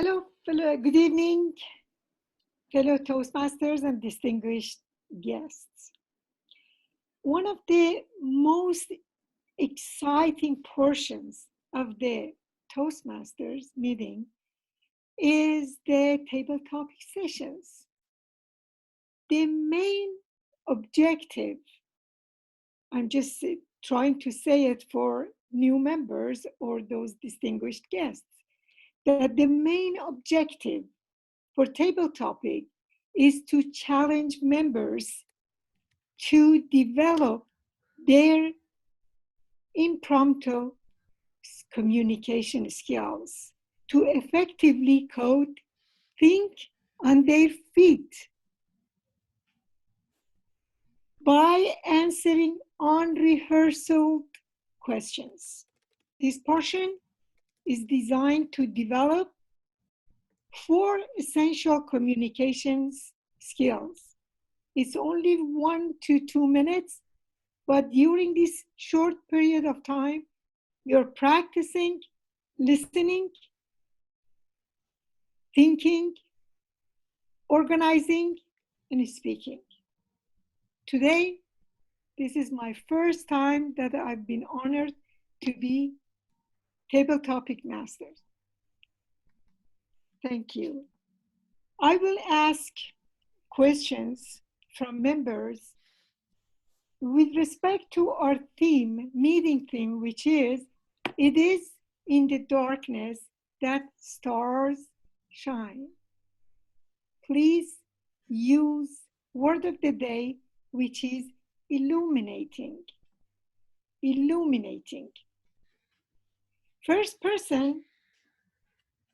Good evening, fellow Toastmasters and distinguished guests. One of the most exciting portions of the Toastmasters meeting is the table topic sessions. The main objective, I'm just trying to say it for new members or those distinguished guests, that the main objective for table topic is to challenge members to develop their impromptu communication skills, to effectively code, think on their feet by answering unrehearsed questions. This portion is designed to develop 4 essential communications skills. It's only 1 to 2 minutes, but during this short period of time, you're practicing listening, thinking, organizing, and speaking. Today, this is my first time that I've been honored to be table topic master. Thank you. I will ask questions from members with respect to our meeting theme, which is, it is in the darkness that stars shine. Please use word of the day, which is illuminating. Illuminating. First person,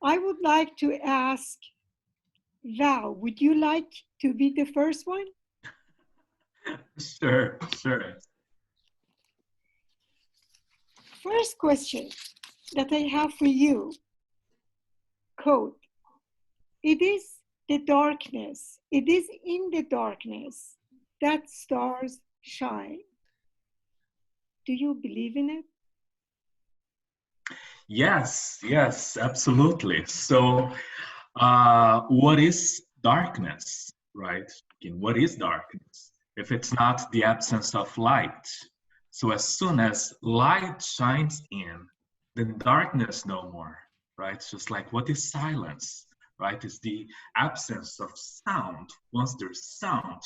I would like to ask Val, would you like to be the first one? Sure. First question that I have for you, code. It is the darkness, it is in the darkness that stars shine. Do you believe in it? Yes, absolutely. So what is darkness, right? What is darkness? If it's not the absence of light. So as soon as light shines in, then darkness no more, right? It's just like, what is silence, right? It's the absence of sound. Once there's sound,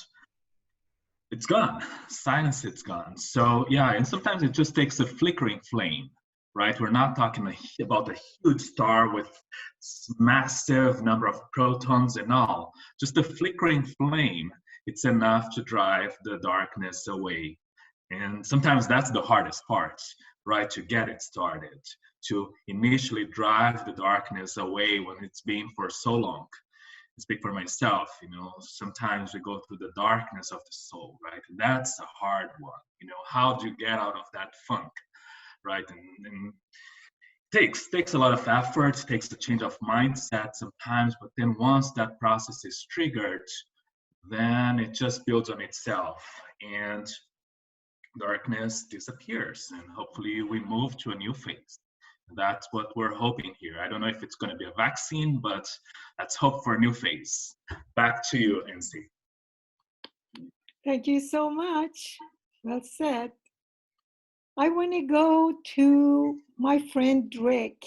it's gone. Silence, it's gone. So yeah, and sometimes it just takes a flickering flame, right? We're not talking about a huge star with massive number of protons and all. Just a flickering flame, it's enough to drive the darkness away. And sometimes that's the hardest part, right? To get it started, to initially drive the darkness away when it's been for so long. I speak for myself, sometimes we go through the darkness of the soul, right? And that's a hard one. How do you get out of that funk, right? And takes a lot of effort, takes a change of mindset sometimes, but then once that process is triggered, then it just builds on itself and darkness disappears, and hopefully we move to a new phase. That's what we're hoping here. I don't know if it's going to be a vaccine, but let's hope for a new phase. Back to you, Ency. Thank you so much. Well said. I want to go to my friend Drake.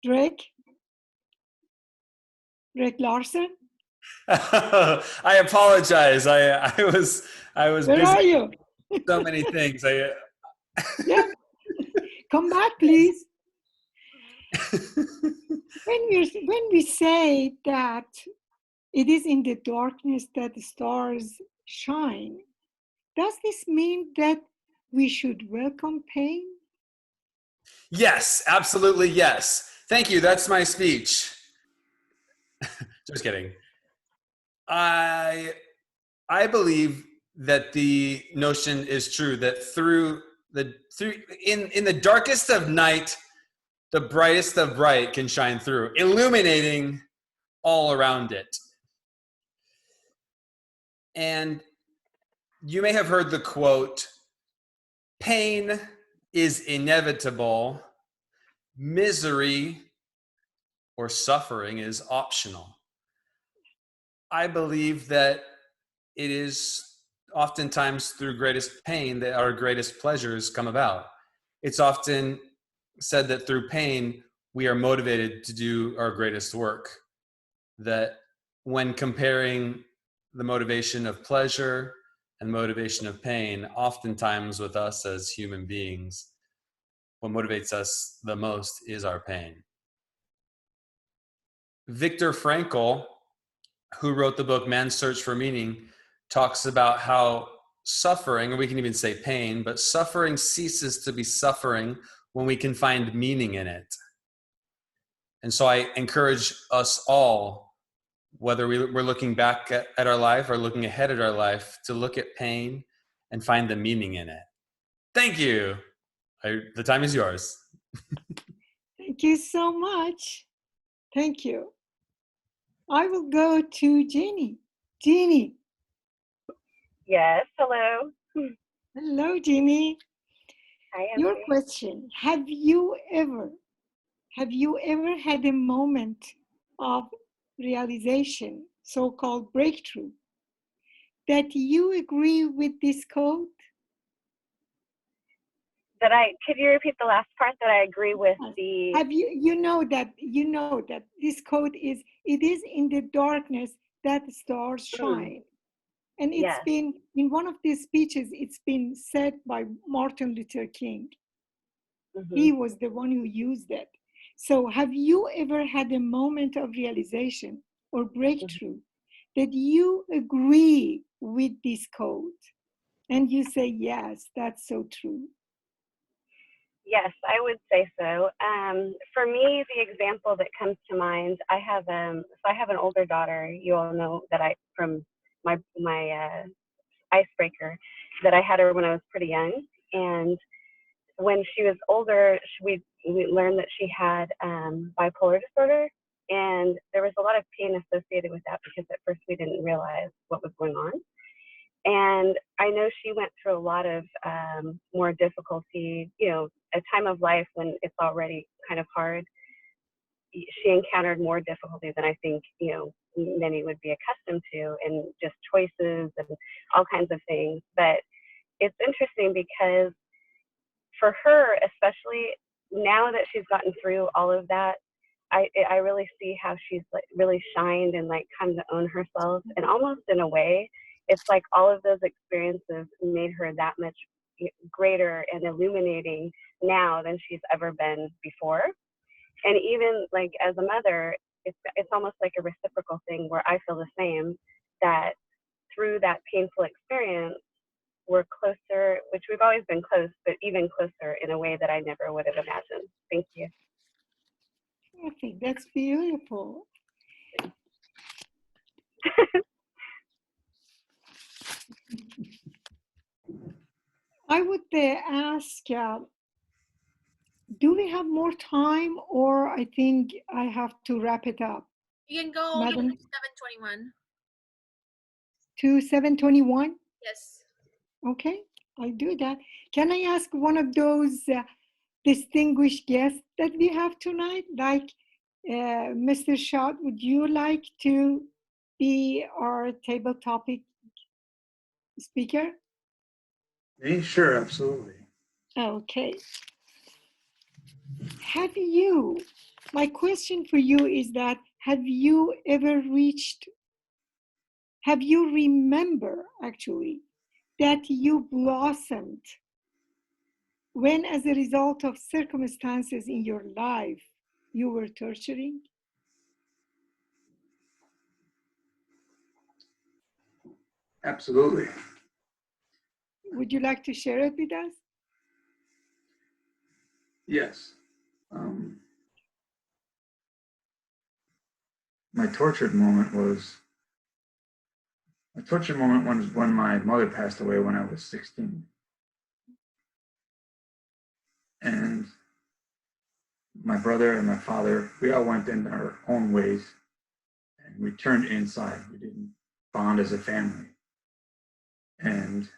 Drake Larson. I apologize. I was Where busy. Are you? So many things. Yeah. Come back, please. When we say that it is in the darkness that the stars shine, does this mean that we should welcome pain? Yes, absolutely yes. Thank you. That's my speech. Just kidding. I believe that the notion is true that in the darkest of night, the brightest of bright can shine through, illuminating all around it. And you may have heard the quote, "Pain is inevitable, misery or suffering is optional. I believe that it is oftentimes through greatest pain that our greatest pleasures come about. It's often said that through pain, we are motivated to do our greatest work. That when comparing the motivation of pleasure and motivation of pain, oftentimes with us as human beings, what motivates us the most is our pain. Viktor Frankl, who wrote the book Man's Search for Meaning, talks about how suffering, or we can even say pain, but suffering ceases to be suffering when we can find meaning in it. And so I encourage us all, whether we're looking back at our life or looking ahead at our life, to look at pain and find the meaning in it. Thank you. The time is yours. Thank you so much. Thank you. I will go to Jeannie. Jeannie. Yes, hello. Hello, Jeannie. Hi, Your Ency. question, have you ever had a moment of realization, so-called breakthrough, that you agree with this code? Could you repeat the last part that I agree with the... Have you know that this code is, it is in the darkness that the stars shine. And it's Yes. been, in one of these speeches, it's been said by Martin Luther King. He was the one who used it. So have you ever had a moment of realization or breakthrough that you agree with this code? And you say, yes, that's so true. Yes, I would say so. For me, the example that comes to mind, I have an older daughter. You all know that from my icebreaker, that I had her when I was pretty young. And when she was older, we learned that she had bipolar disorder. And there was a lot of pain associated with that because at first we didn't realize what was going on. And I know she went through a lot of more difficulty, a time of life when it's already kind of hard. She encountered more difficulty than I think, many would be accustomed to, and just choices and all kinds of things. But it's interesting because for her, especially now that she's gotten through all of that, I really see how she's really shined and come to own herself. And almost in a way, it's like all of those experiences made her that much greater and illuminating now than she's ever been before. And even as a mother, it's almost like a reciprocal thing where I feel the same, that through that painful experience, we're closer, which we've always been close, but even closer in a way that I never would have imagined. Thank you. I think that's beautiful. I would ask, do we have more time, or I think I have to wrap it up? You can go all the way to 7:21. To 7:21? Yes. Okay, I'll do that. Can I ask one of those distinguished guests that we have tonight, like Mr. Schott, would you like to be our table topic speaker? Me? Sure, absolutely. Okay. My question for you is that, have you remember actually that you blossomed when, as a result of circumstances in your life, you were torturing? Absolutely. Would you like to share it with us? Yes. My tortured moment was when my mother passed away when I was 16. And my brother and my father, we all went in our own ways, and we turned inside. We didn't bond as a family. And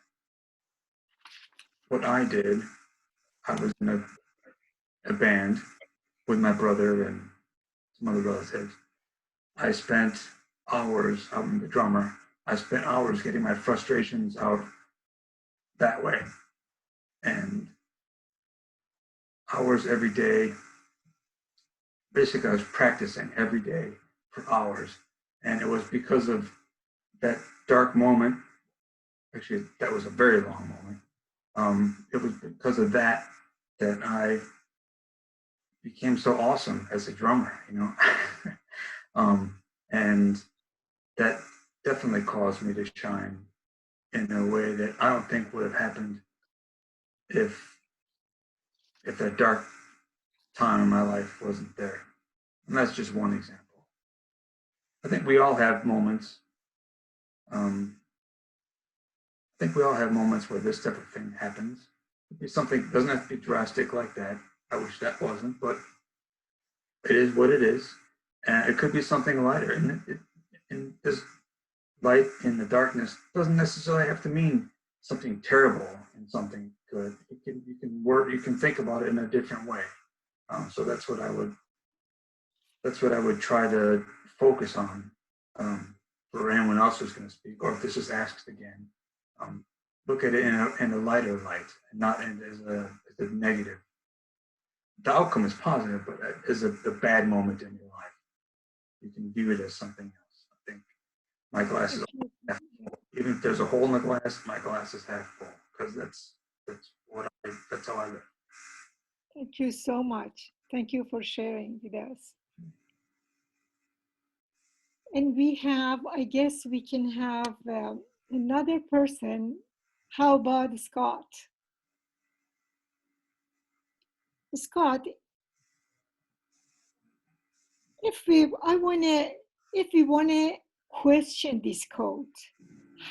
what I did, I was in a band with my brother and some other relatives. I spent hours, I'm the drummer, I spent hours getting my frustrations out that way. And hours every day. Basically, I was practicing every day for hours. And it was because of that dark moment. Actually, that was a very long moment. It was because of that that I became so awesome as a drummer, you know. And that definitely caused me to shine in a way that I don't think would have happened if that dark time in my life wasn't there. And that's just one example. I think we all have moments. I think we all have moments where this type of thing happens. It doesn't have to be drastic like that. I wish that wasn't, but it is what it is. And it could be something lighter. And this light in the darkness doesn't necessarily have to mean something terrible and something good. You can think about it in a different way. So that's what I would try to focus on for anyone else who's going to speak, or if this is asked again. Look at it in a lighter light, and not as a negative. The outcome is positive, but as the bad moment in your life, you can view it as something else. I think my glass is half full. Even if there's a hole in the glass, my glass is half full, because that's how I live. Thank you so much. Thank you for sharing with us. And we have, I guess we can have another person. How about Scott? Scott, if we want to question this quote,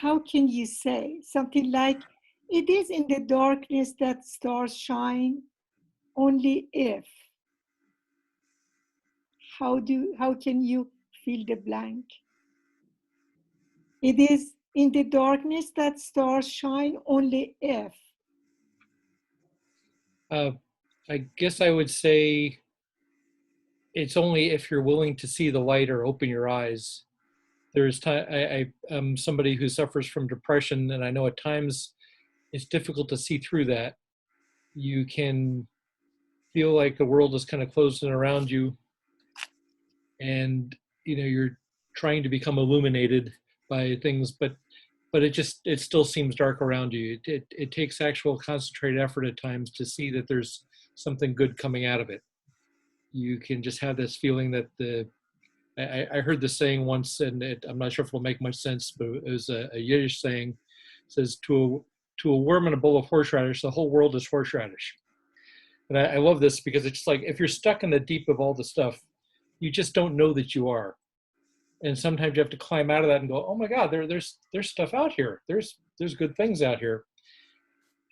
how can you say something like, "It is in the darkness that stars shine, only if"? How can you fill the blank? It is in the darkness that stars shine, only if. I guess I would say it's only if you're willing to see the light or open your eyes. There's time. I'm somebody who suffers from depression, and I know at times it's difficult to see through that. You can feel like the world is kind of closing around you, and you're trying to become illuminated by things, but it still seems dark around you. It takes actual concentrated effort at times to see that there's something good coming out of it. You can just have this feeling that I heard this saying once, and I'm not sure if it'll make much sense, but it was a Yiddish saying. It says, to a worm in a bowl of horseradish, the whole world is horseradish. And I love this because it's just like, if you're stuck in the deep of all the stuff, you just don't know that you are. And sometimes you have to climb out of that and go, oh my God, there's stuff out here. There's good things out here.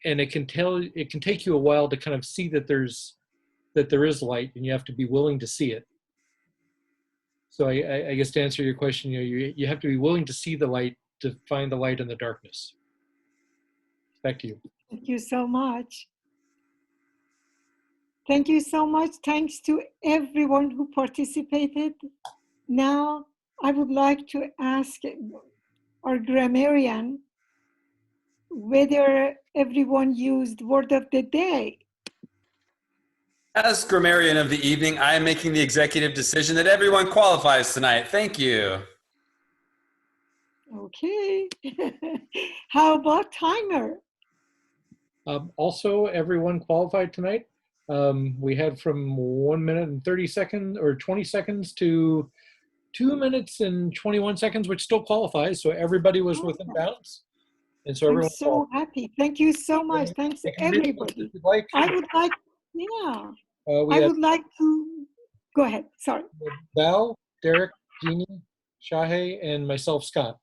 And it can take you a while to kind of see that there is light, and you have to be willing to see it. So I guess to answer your question, you have to be willing to see the light to find the light in the darkness. Back to you. Thank you so much. Thank you so much. Thanks to everyone who participated. Now, I would like to ask our grammarian whether everyone used word of the day. As grammarian of the evening, I am making the executive decision that everyone qualifies tonight. Thank you. Okay. How about timer? Also, everyone qualified tonight. We had from 1 minute and 30 seconds or 20 seconds to 2 minutes and 21 seconds, which still qualifies. So everybody was within bounds. And so everyone. I'm so happy. Thank you so much. Thanks to everybody. Like. I would like, yeah. I would like to, go ahead, sorry. Val, Derek, Jeannie, Shahe, and myself, Scott,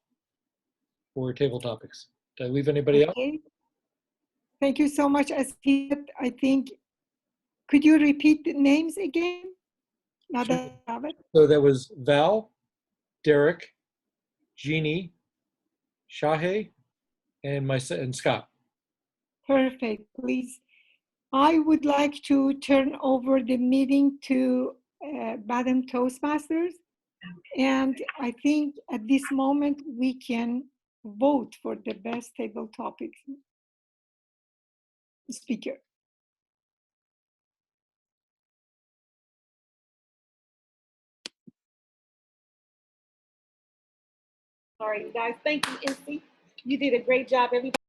for table topics. Did I leave anybody out? Thank you so much. As he said, I think, could you repeat the names again? Now that I have it. So that was Val, Derek, Jeannie, Shahe, and Scott. Perfect, please. I would like to turn over the meeting to Madam Toastmasters. And I think at this moment we can vote for the best table topic speaker. Sorry, you guys. Thank you, Ency. You did a great job. Everybody.